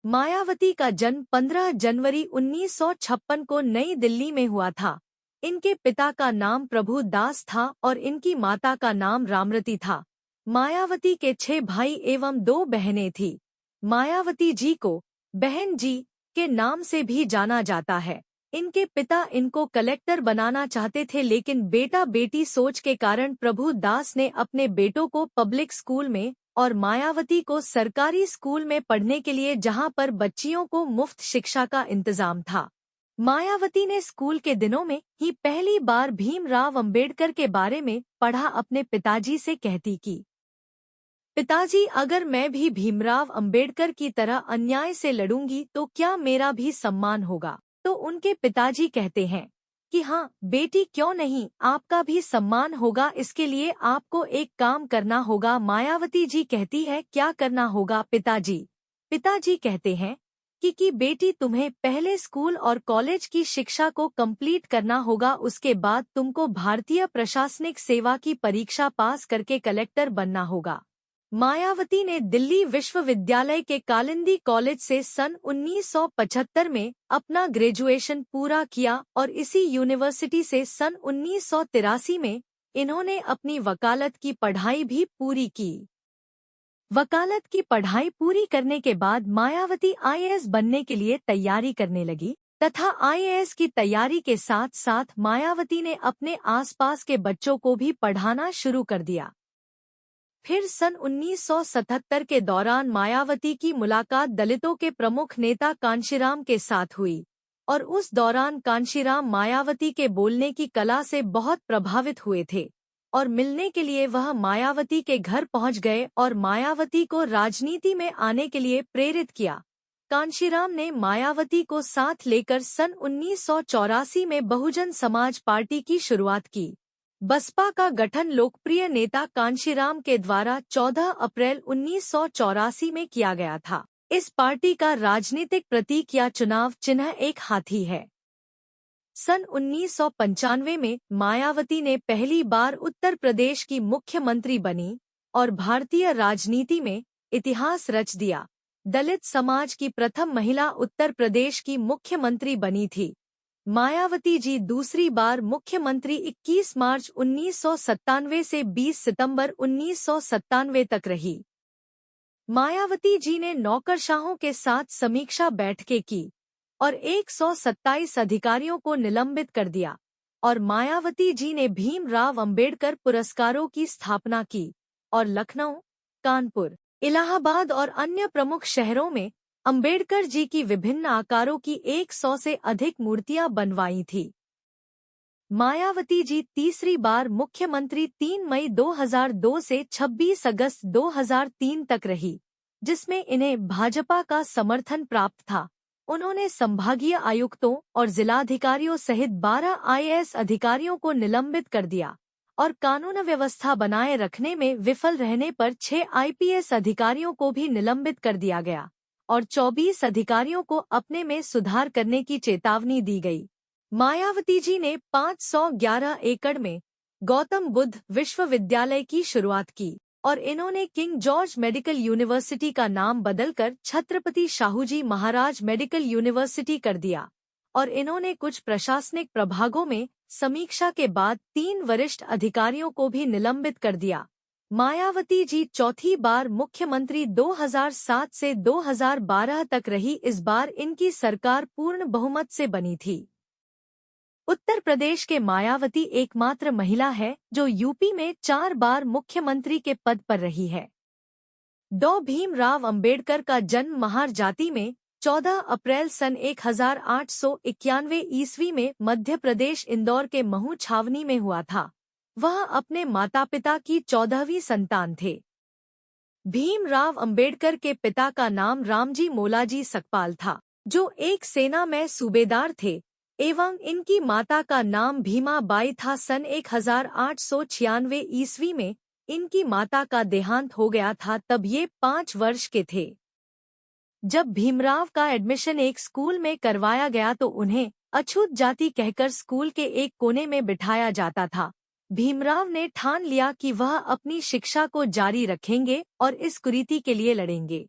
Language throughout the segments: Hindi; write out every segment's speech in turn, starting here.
मायावती का जन्म 15 जनवरी 1956 को नई दिल्ली में हुआ था। इनके पिता का नाम प्रभु दास था और इनकी माता का नाम रामरती था। मायावती के 6 भाई एवं 2 बहनें थीं। मायावती जी को बहन जी के नाम से भी जाना जाता है। इनके पिता इनको कलेक्टर बनाना चाहते थे, लेकिन बेटा बेटी सोच के कारण प्रभु दास ने अपने बेटों को पब्लिक स्कूल में और मायावती को सरकारी स्कूल में पढ़ने के लिए, जहां पर बच्चियों को मुफ्त शिक्षा का इंतजाम था। मायावती ने स्कूल के दिनों में ही पहली बार भीमराव अंबेडकर के बारे में पढ़ा। अपने पिताजी से कहती कि पिताजी, अगर मैं भी भीमराव अंबेडकर की तरह अन्याय से लड़ूंगी तो क्या मेरा भी सम्मान होगा? तो उनके पिताजी कहते हैं कि हाँ बेटी, क्यों नहीं, आपका भी सम्मान होगा। इसके लिए आपको एक काम करना होगा। मायावती जी कहती है, क्या करना होगा पिताजी? पिताजी कहते हैं कि बेटी, तुम्हें पहले स्कूल और कॉलेज की शिक्षा को कंप्लीट करना होगा। उसके बाद तुमको भारतीय प्रशासनिक सेवा की परीक्षा पास करके कलेक्टर बनना होगा। मायावती ने दिल्ली विश्वविद्यालय के कालिंदी कॉलेज से सन 1975 में अपना ग्रेजुएशन पूरा किया और इसी यूनिवर्सिटी से सन 1983 में इन्होंने अपनी वकालत की पढ़ाई भी पूरी की। वकालत की पढ़ाई पूरी करने के बाद मायावती आईएएस बनने के लिए तैयारी करने लगी तथा आईएएस की तैयारी के साथ साथ मायावती ने अपने आसपास के बच्चों को भी पढ़ाना शुरू कर दिया। फिर सन 1977 के दौरान मायावती की मुलाकात दलितों के प्रमुख नेता कांशीराम के साथ हुई और उस दौरान कांशीराम मायावती के बोलने की कला से बहुत प्रभावित हुए थे और मिलने के लिए वह मायावती के घर पहुंच गए और मायावती को राजनीति में आने के लिए प्रेरित किया। कांशीराम ने मायावती को साथ लेकर सन 1984 में बहुजन समाज पार्टी की शुरुआत की। बसपा का गठन लोकप्रिय नेता कांशीराम के द्वारा 14 अप्रैल 1984 में किया गया था। इस पार्टी का राजनीतिक प्रतीक या चुनाव चिन्ह एक हाथी है। सन 1995 में मायावती ने पहली बार उत्तर प्रदेश की मुख्यमंत्री बनी और भारतीय राजनीति में इतिहास रच दिया। दलित समाज की प्रथम महिला उत्तर प्रदेश की मुख्यमंत्री बनी थी। मायावती जी दूसरी बार मुख्यमंत्री 21 मार्च 1997 से 20 सितंबर 1997 तक रही। मायावती जी ने नौकरशाहों के साथ समीक्षा बैठकें की और 127 अधिकारियों को निलंबित कर दिया और मायावती जी ने भीमराव अंबेडकर पुरस्कारों की स्थापना की और लखनऊ, कानपुर, इलाहाबाद और अन्य प्रमुख शहरों में अंबेडकर जी की विभिन्न आकारों की 100 से अधिक मूर्तियां बनवाई थी। मायावती जी तीसरी बार मुख्यमंत्री 3 मई 2002 से 26 अगस्त 2003 तक रही, जिसमें इन्हें भाजपा का समर्थन प्राप्त था। उन्होंने संभागीय आयुक्तों और जिलाधिकारियों सहित 12 आईएएस अधिकारियों को निलंबित कर दिया और कानून व्यवस्था बनाए रखने में विफल रहने पर 6 आईपीएस अधिकारियों को भी निलंबित कर दिया गया और 24 अधिकारियों को अपने में सुधार करने की चेतावनी दी गई। मायावती जी ने 511 एकड़ में गौतम बुद्ध विश्वविद्यालय की शुरुआत की और इन्होंने किंग जॉर्ज मेडिकल यूनिवर्सिटी का नाम बदलकर छत्रपति शाहूजी महाराज मेडिकल यूनिवर्सिटी कर दिया और इन्होंने कुछ प्रशासनिक प्रभागों में समीक्षा के बाद 3 वरिष्ठ अधिकारियों को भी निलंबित कर दिया। मायावती जी चौथी बार मुख्यमंत्री 2007 से 2012 तक रही। इस बार इनकी सरकार पूर्ण बहुमत से बनी थी। उत्तर प्रदेश के मायावती एकमात्र महिला है जो यूपी में 4 बार मुख्यमंत्री के पद पर रही है। डॉ भीमराव अंबेडकर का जन्म महार जाति में 14 अप्रैल सन 1891 ईस्वी में मध्य प्रदेश इंदौर के महू छावनी में हुआ था। वह अपने माता पिता की 14वीं संतान थे। भीमराव अंबेडकर के पिता का नाम रामजी मोलाजी सकपाल था, जो एक सेना में सूबेदार थे, एवं इनकी माता का नाम भीमा बाई था। सन 1896 ईस्वी में इनकी माता का देहांत हो गया था, तब ये 5 वर्ष के थे। जब भीमराव का एडमिशन एक स्कूल में करवाया गया तो उन्हें अछूत जाति कहकर स्कूल के एक कोने में बिठाया जाता था। भीमराव ने ठान लिया कि वह अपनी शिक्षा को जारी रखेंगे और इस कुरीति के लिए लड़ेंगे।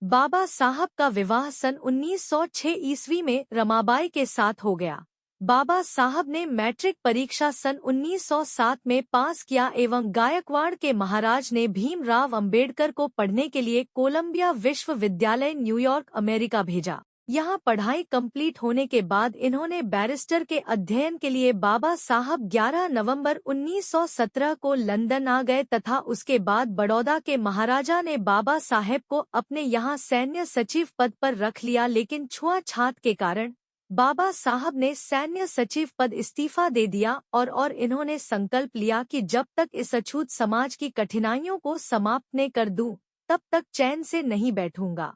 बाबा साहब का विवाह सन 1906 ईस्वी में रमाबाई के साथ हो गया। बाबा साहब ने मैट्रिक परीक्षा सन 1907 में पास किया एवं गायकवाड़ के महाराज ने भीमराव अंबेडकर को पढ़ने के लिए कोलंबिया विश्वविद्यालय न्यूयॉर्क अमेरिका भेजा। यहाँ पढ़ाई कंप्लीट होने के बाद इन्होंने बैरिस्टर के अध्ययन के लिए बाबा साहब 11 नवंबर 1917 को लंदन आ गए तथा उसके बाद बड़ौदा के महाराजा ने बाबा साहेब को अपने यहाँ सैन्य सचिव पद पर रख लिया, लेकिन छुआछात के कारण बाबा साहब ने सैन्य सचिव पद इस्तीफा दे दिया और इन्होंने संकल्प लिया कि जब तक इस अछूत समाज की कठिनाइयों को समाप्त न कर दूं, तब तक चैन से नहीं बैठूंगा।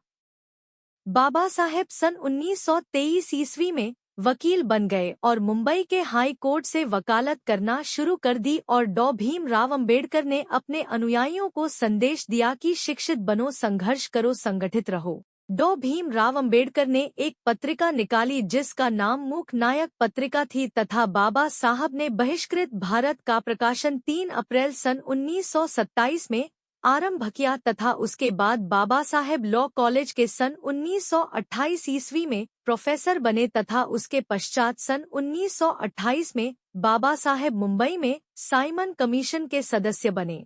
बाबा साहेब सन 1923 ईस्वी में वकील बन गए और मुंबई के हाई कोर्ट से वकालत करना शुरू कर दी और डॉ भीमराव अंबेडकर ने अपने अनुयायियों को संदेश दिया कि शिक्षित बनो, संघर्ष करो, संगठित रहो। डॉ भीमराव अंबेडकर ने एक पत्रिका निकाली जिसका नाम मूक नायक पत्रिका थी तथा बाबा साहब ने बहिष्कृत भारत का प्रकाशन 3 अप्रैल सन 1927 में आरंभ किया तथा उसके बाद बाबा साहेब लॉ कॉलेज के सन 1928 ईस्वी में प्रोफेसर बने तथा उसके पश्चात सन 1928 में बाबा साहेब मुंबई में साइमन कमीशन के सदस्य बने।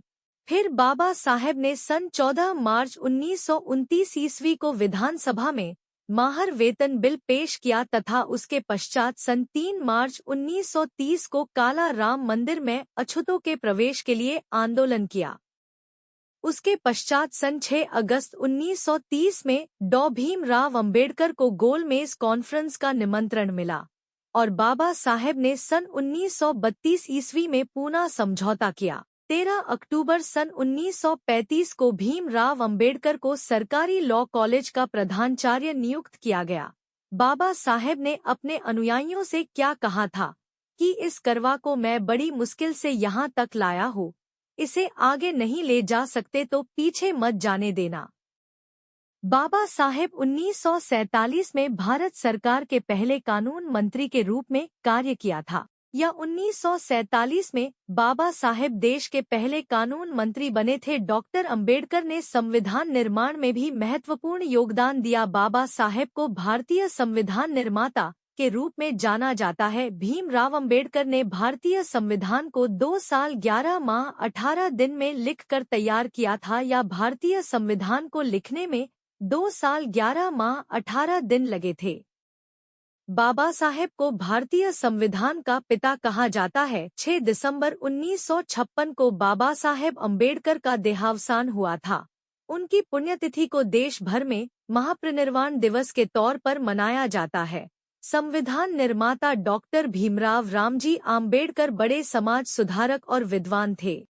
फिर बाबा साहेब ने सन 14 मार्च 1929 ईस्वी को विधानसभा में माहर वेतन बिल पेश किया तथा उसके पश्चात सन 3 मार्च 1930 को काला राम मंदिर में अछूतों के प्रवेश के लिए आंदोलन किया। उसके पश्चात सन 6 अगस्त 1930 में डॉ भीमराव अंबेडकर को गोलमेज कॉन्फ्रेंस का निमंत्रण मिला और बाबा साहेब ने सन 1932 ईस्वी में पूना समझौता किया। 13 अक्टूबर सन 1935 को भीमराव अंबेडकर को सरकारी लॉ कॉलेज का प्रधानाचार्य नियुक्त किया गया। बाबा साहेब ने अपने अनुयायियों से क्या कहा था कि इस करवा को मैं बड़ी मुश्किल से यहाँ तक लाया हूँ, इसे आगे नहीं ले जा सकते तो पीछे मत जाने देना। बाबा साहेब 1947 में भारत सरकार के पहले कानून मंत्री के रूप में कार्य किया था। या 1947 में बाबा साहेब देश के पहले कानून मंत्री बने थे। डॉक्टर अंबेडकर ने संविधान निर्माण में भी महत्वपूर्ण योगदान दिया। बाबा साहेब को भारतीय संविधान निर्माता के रूप में जाना जाता है। भीमराव अंबेडकर ने भारतीय संविधान को 2 साल 11 माह 18 दिन में लिखकर तैयार किया था या भारतीय संविधान को लिखने में 2 साल 11 माह 18 दिन लगे थे। बाबा साहेब को भारतीय संविधान का पिता कहा जाता है। 6 दिसंबर 1956 को बाबा साहेब अंबेडकर का देहावसान हुआ था। उनकी पुण्यतिथि को देश भर में महापरिनिर्वाण दिवस के तौर पर मनाया जाता है। संविधान निर्माता डॉक्टर भीमराव रामजी आम्बेडकर बड़े समाज सुधारक और विद्वान थे।